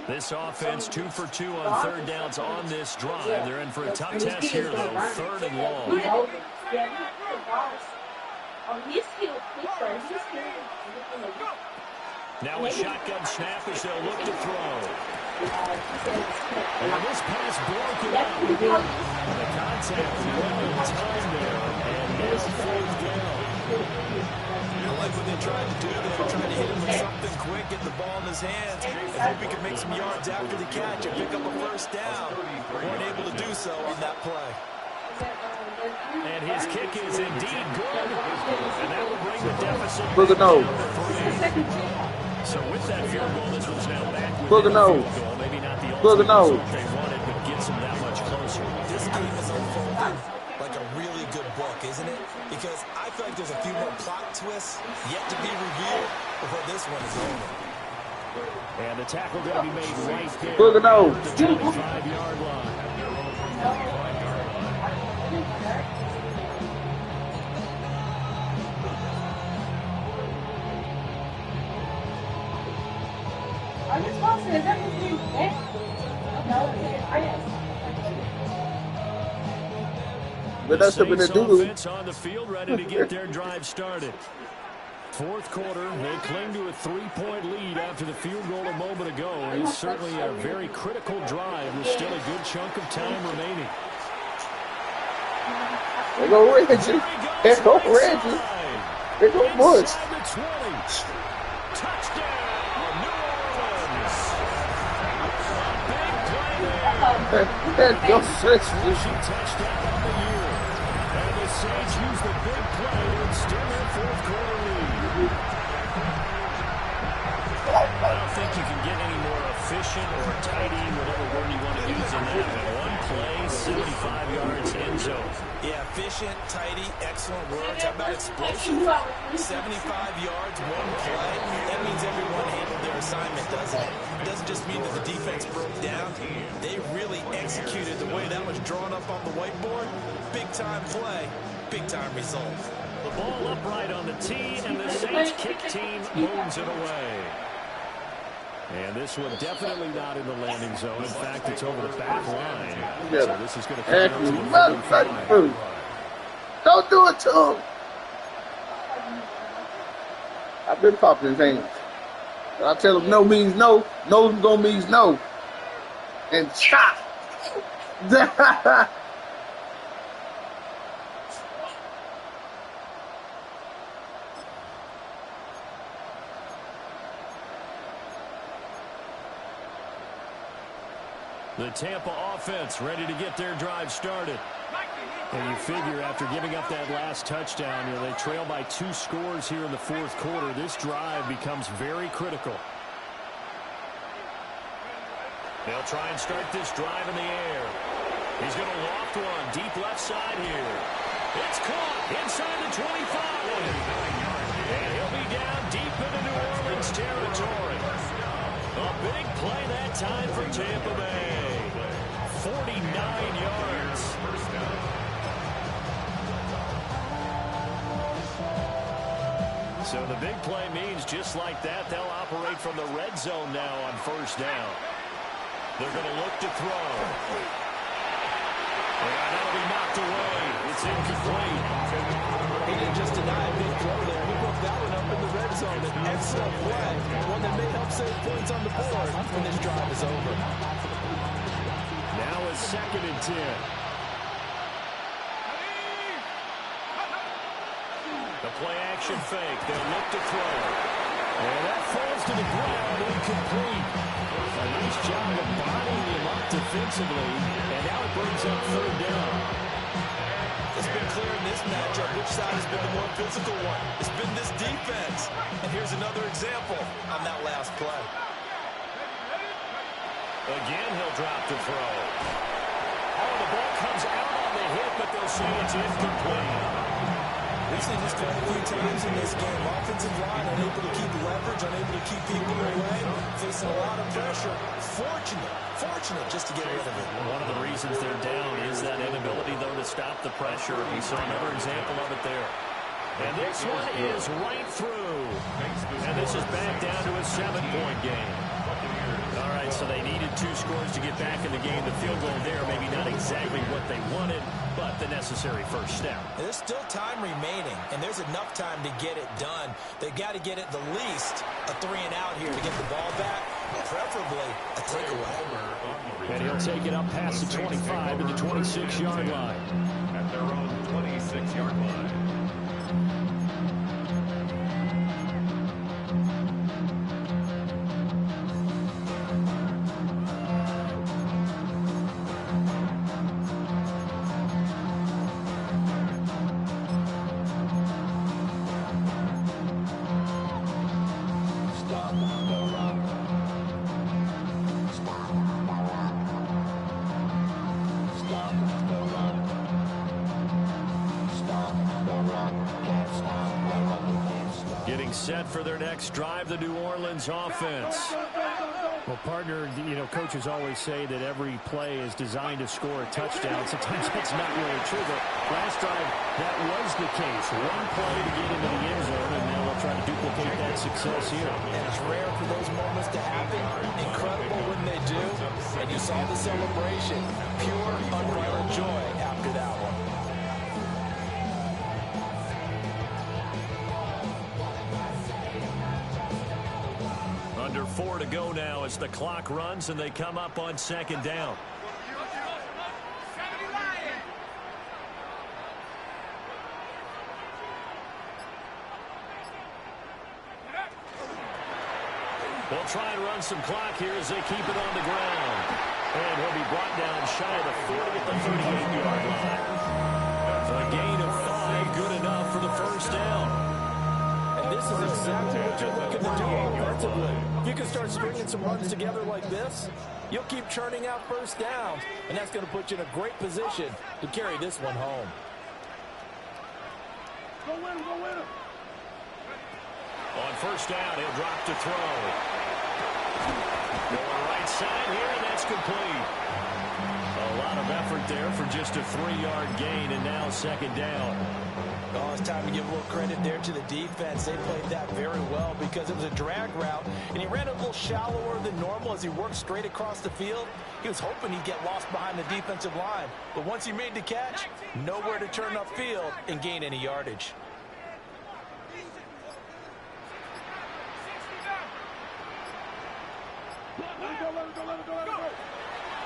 This offense 2 for 2 on 3rd downs on this drive. They're in for a tough test here, though. 3rd and long. Now a shotgun snap as they'll look to throw. And this pass broken up. The contact well in time there. And there's 4th down. I like what they tried to do there, trying to hit him with something quick, get the ball in his hands, and hope he can make some yards after the catch and pick up a 1st down. Weren't able to do so on that play. And his kick is indeed good. And that will bring the deficit Booger no. So with that field goal, this one's now back with Booger no. Maybe not the Booger no. they wanted, but gets them that much closer. This game is unfolding like a really good book, isn't it? Because I feel like there's a few more plot twists yet to be revealed before this one is over. And the tackle going to be made right there. Booger no. The 25-yard line. I'm just watching it. That was me. But that's something to Saints do. offense on the field, ready to get their drive started. 4th quarter, they cling to a 3-point lead after the field goal a moment ago. It's certainly a very critical drive with still a good chunk of time remaining. There go Reggie. There go Reggie. There go Bush. Touchdown, New Orleans. That goes Reggie. Touchdown on the year. And the Saints use the big play to extend their 4th quarter lead. I don't think you can get any more efficient or tidy, whatever word you want to use in that. One play, 75 yards, end zone. Yeah, efficient, tidy, excellent words. How about explosive? 75 yards, one play. That means everyone handled their assignment, doesn't it? It doesn't just mean that the defense broke down. They really executed the way that was drawn up on the whiteboard. Big-time play, big-time result. The ball upright on the tee, and the Saints kick team moves it away. And this one definitely not in the landing zone. In fact, it's over the back line. Yeah. So this is going to come out to a Motherfucker. Don't do it to him. I've been popping his hands. I tell him no means no. No gonna means no. And chop. The Tampa offense ready to get their drive started. And you figure after giving up that last touchdown, they trail by 2 scores here in the 4th quarter. This drive becomes very critical. They'll try and start this drive in the air. He's going to loft one deep left side here. It's caught inside the 25. And he'll be down deep into New Orleans territory. A big play that time for Tampa Bay. 49 yards. So the big play means just like that, they'll operate from the red zone now on 1st down. They're going to look to throw. And that'll be knocked away. It's incomplete. He didn't just deny a big throw there. He broke that one up in the red zone. An excellent play. One that may help save points on the board when this drive is over. Now it's 2nd and 10. The play action fake. They'll look to throw. And that falls to the ground incomplete. A nice job of bodying him up defensively. And now it brings up 3rd down. It's been clear in this matchup which side has been the more physical one. It's been this defense. And here's another example on that last play. Again, he'll drop to throw. Oh, the ball comes out on the hit, but they'll say it's incomplete. We've seen this quite a few times in this game. Offensive line unable to keep leverage, unable to keep people away, facing a lot of pressure. Fortunate just to get rid of it. One of the reasons they're down is that inability, though, to stop the pressure. We saw another example of it there. And this one is right through. And this is back down to a 7-point game. All right, so they needed 2 scores to get back in the game. The field goal there, maybe not exactly what they wanted, but the necessary first step. There's still time remaining, and there's enough time to get it done. They've got to get at the least a 3-and-out here to get the ball back, preferably a takeaway. And he'll take it up past the 25 at the 26-yard line. At their own 26-yard line. Set for their next drive, the New Orleans offense. Well, partner, coaches always say that every play is designed to score a touchdown. Sometimes that's not really true, but last drive, that was the case. One play to get into the end zone, and now they'll try to duplicate that success here. And it's rare for those moments to happen. Incredible when they do. And you saw the celebration. Pure, unbridled joy after that one. Under 4 to go now as the clock runs and they come up on 2nd down. They'll try and run some clock here as they keep it on the ground. And he'll be brought down shy of the 40 at the 38-yard line. A gain of 5, good enough for the first down. This is exactly what you're looking to do offensively. If you can start stringing some runs together like this, you'll keep churning out first downs, and that's going to put you in a great position to carry this one home. Go win him, go win him. On first down, he'll drop to throw. Going right side here, and that's complete. A lot of effort there for just a 3-yard gain, and now 2nd down. Oh, it's time to give a little credit there to the defense. They played that very well because it was a drag route, and he ran a little shallower than normal as he worked straight across the field. He was hoping he'd get lost behind the defensive line, but once he made the catch, nowhere to turn upfield and gain any yardage.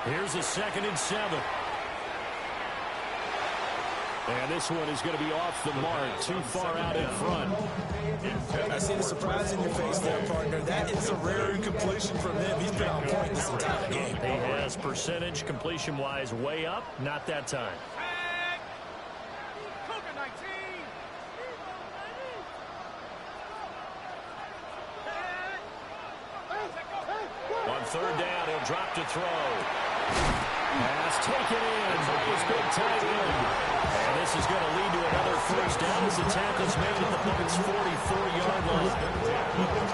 Here's a 2nd and 7. And this one is going to be off the mark, too far out in front. I see the surprise in your face there, partner. That is a rare incompletion from him. He's been on point this entire game. He has percentage completion-wise way up, not that time. On 3rd down, he'll drop to throw. Pass taken in by his big tight end. And this is going to lead to another first down as the tackle's made at the Bucs' 44-yard line.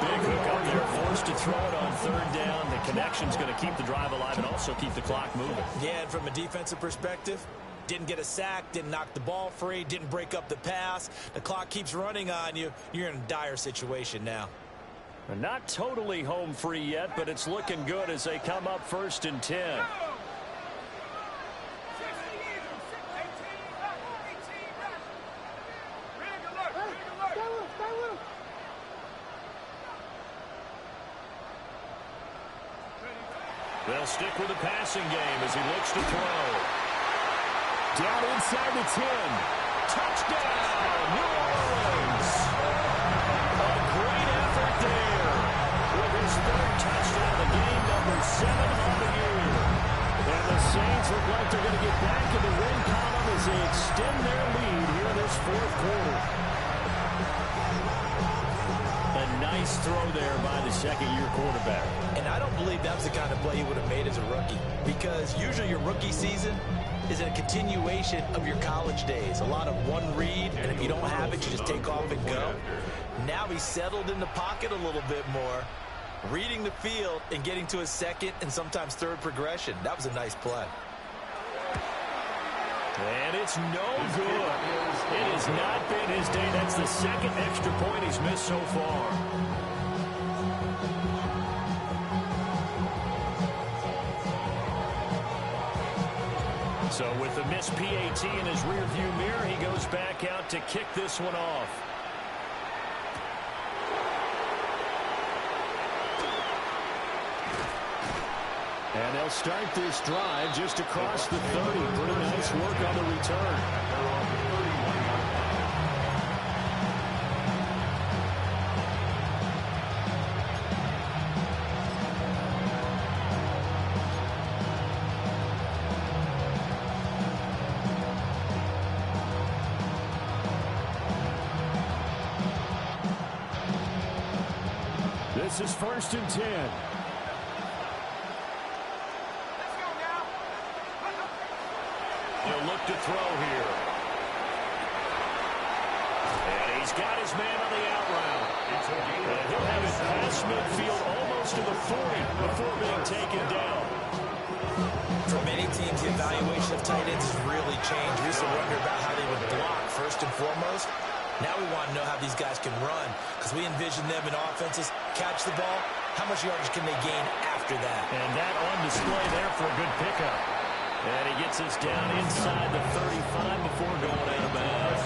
Big hook up there, forced to throw it on 3rd down. The connection's going to keep the drive alive and also keep the clock moving. Yeah, and from a defensive perspective, didn't get a sack, didn't knock the ball free, didn't break up the pass. The clock keeps running on you. You're in a dire situation now. Not totally home free yet, but it's looking good as they come up 1st and 10. They'll stick with the passing game as he looks to throw. Down inside the 10. Touchdown, New Orleans. A great effort there with his 3rd touchdown of the game, number 7 on the year. And the Saints look like they're going to get back in the win column as they extend their lead here in this 4th quarter. A Nice throw there by the second-year quarterback. And I don't believe that was the kind of play he would have made as a rookie, because usually your rookie season is a continuation of your college days. A lot of one read, and if you don't have it, you just take off and go. Now he's settled in the pocket a little bit more, reading the field and getting to his second and sometimes third progression. That was a nice play. And it's no good. It has not been his day. That's the second extra point he's missed so far. So with the missed PAT in his rearview mirror, he goes back out to kick this one off. And they'll start this drive just across the 30. Pretty nice work on the return. This is 1st and 10. He'll look to throw here. And he's got his man on the out route. And he'll have it past midfield almost to the 40 before being taken down. For many teams, the evaluation of tight ends has really changed. We used to wonder about how they would block first and foremost. Now we want to know how these guys can run, because we envision them in offenses catch the ball. How much yardage can they gain after that? And that on display there for a good pickup. And he gets us down inside the 35 before going out of bounds.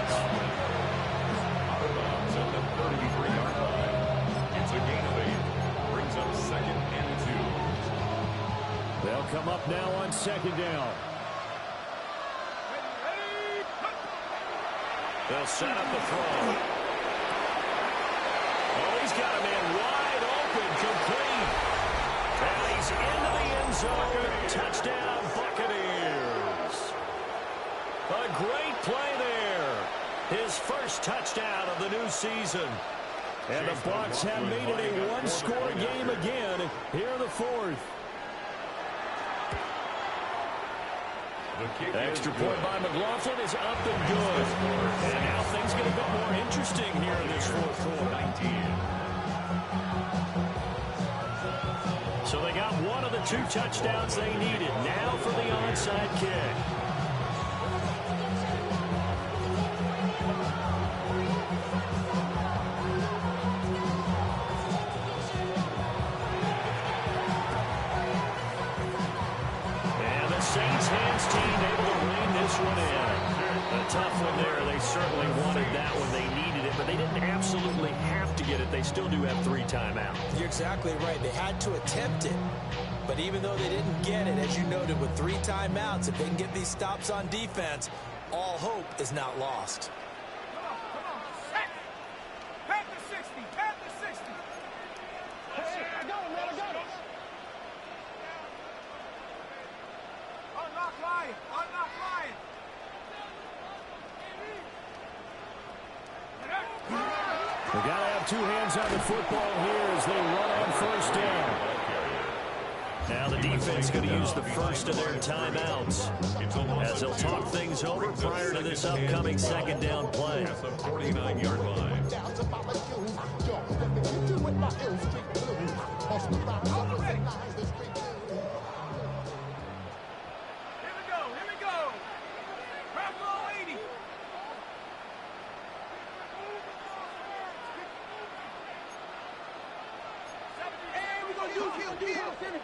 Out of bounds at the 33-yard line. It's a gain of 8. Brings up 2nd and 2. They'll come up now on 2nd down. They'll set up the throw. Oh, he's got a man wide open, complete. And he's into the end zone. Touchdown, Buccaneers. A great play there. His first touchdown of the new season. And the Bucs have made it a one-score game again here in the 4th. Extra point by McLaughlin is up and good. And now things get a bit more interesting here in this 4th quarter. So they got one of the 2 touchdowns they needed. Now for the onside kick. And the Saints hands team able to rein this one in. A tough one there. They certainly wanted that one. They needed it, but they didn't absolutely have to get it. They still do have 3 timeouts. You're exactly right. They had to attempt it. But even though they didn't get it, as you noted, with 3 timeouts, if they can get these stops on defense, all hope is not lost. Come on. Pat the 60. Pat the 60. Hey, I got him, man. I got him. Unlock Lion. Unlock Lion. They got to have 2 hands on the football here as they run on 1st down. Now the defense going to use the first of their timeouts as they'll talk things over prior to this upcoming 2nd down play. At the 49-yard line. Here we go. Buffalo 80. Hey, we're going to use him.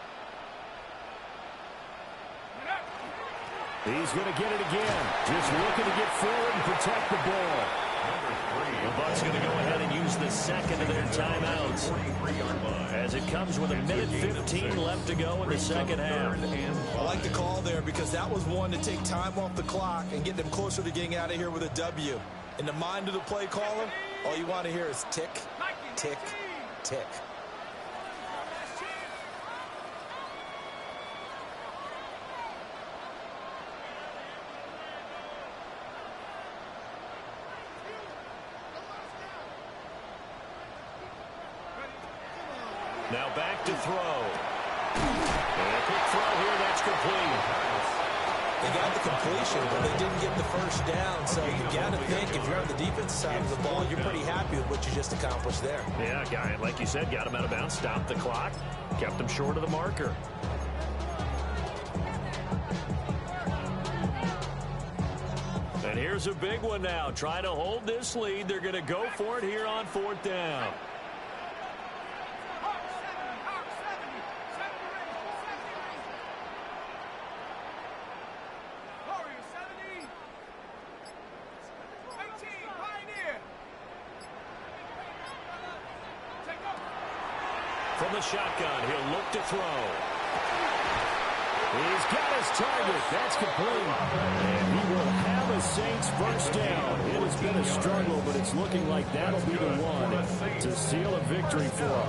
He's going to get it again. Just looking to get forward and protect the ball. The Bucs going to go ahead and use the 2nd of their timeouts as it comes with 1:15 left to go in the 2nd half. I like the call there because that was one to take time off the clock and get them closer to getting out of here with a W. In the mind of the play caller, all you want to hear is tick, tick, tick. Ready, Now back to throw. And a quick throw here, that's complete. They got the completion, but they didn't get the first down. So you got to think if you're on the defensive side of the ball, you're pretty happy with what you just accomplished there. Yeah, guy, like you said, got him out of bounds, stopped the clock, kept him short of the marker. And here's a big one now. Trying to hold this lead. They're going to go for it here on 4th down. From the shotgun, he'll look to throw. He's got his target. That's complete. And he will have a Saints first down. It has been a struggle, but it's looking like that'll be the one to seal a victory for him.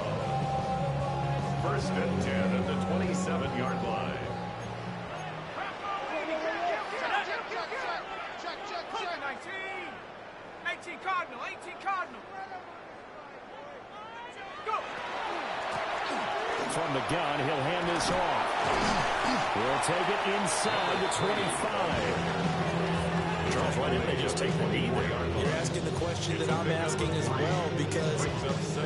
1st and 10 at the 27-yard line. Check. 18 Cardinal. Go. From the gun, he'll hand this off. He'll take it inside the 25. Charles, why didn't they just take the knee there? You're asking the question that I'm asking as well, because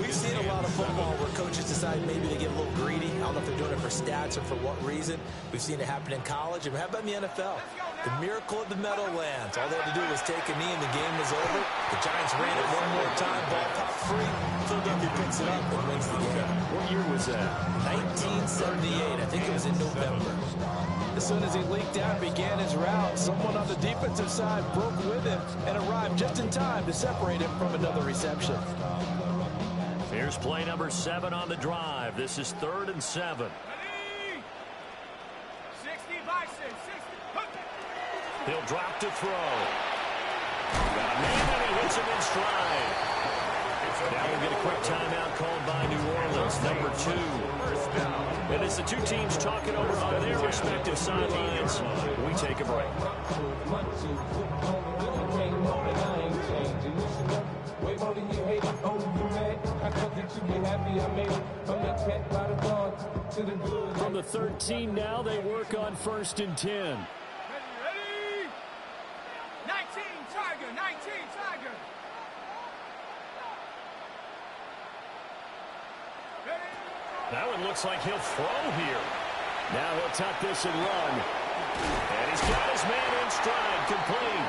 we've seen a lot of football where coaches decide maybe they get a little greedy. I don't know if they're doing it for stats or for what reason. We've seen it happen in college, and how about in the NFL? The miracle of the Meadowlands. All they had to do was take a knee and the game was over. The Giants ran it one more time, ball popped free. Philadelphia picks it up and wins the game. What year was that? 1978. I think it was in November. As soon as he leaked out and began his route, someone on the defensive side broke with him and arrived just in time to separate him from another reception. Here's play number 7 on the drive. This is 3rd and 7. 60 by 6. 60. He'll drop to throw. Got a man and he hits him in stride. Now we'll get a quick timeout called by New Orleans, number 2. And as the two teams talk it over on their respective sidelines, we take a break. From the 13 now, they work on 1st and 10. Ready? 19 Tiger. That one looks like he'll throw here. Now he'll tuck this and run. And he's got his man in stride, complete.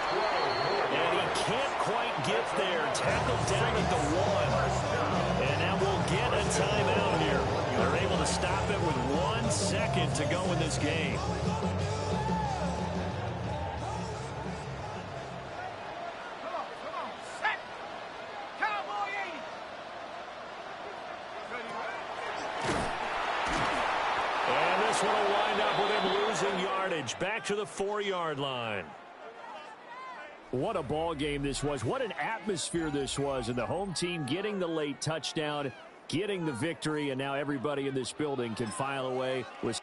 And he can't quite get there. Tackled down at the 1. And now we'll get a timeout here. They're able to stop it with 1 second to go in this game. This one will wind up with him losing yardage. Back to the 4-yard line. What a ball game this was. What an atmosphere this was. And the home team getting the late touchdown, getting the victory, and now everybody in this building can file away with...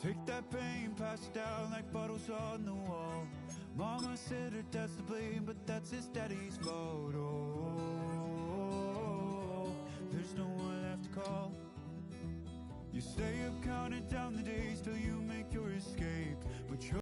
Take that pain, pass it down like bottles on the wall. Mama said her dad's to blame, but that's his daddy's fault. Oh, there's no one left to call. You stay up counting down the days till you make your escape, but you're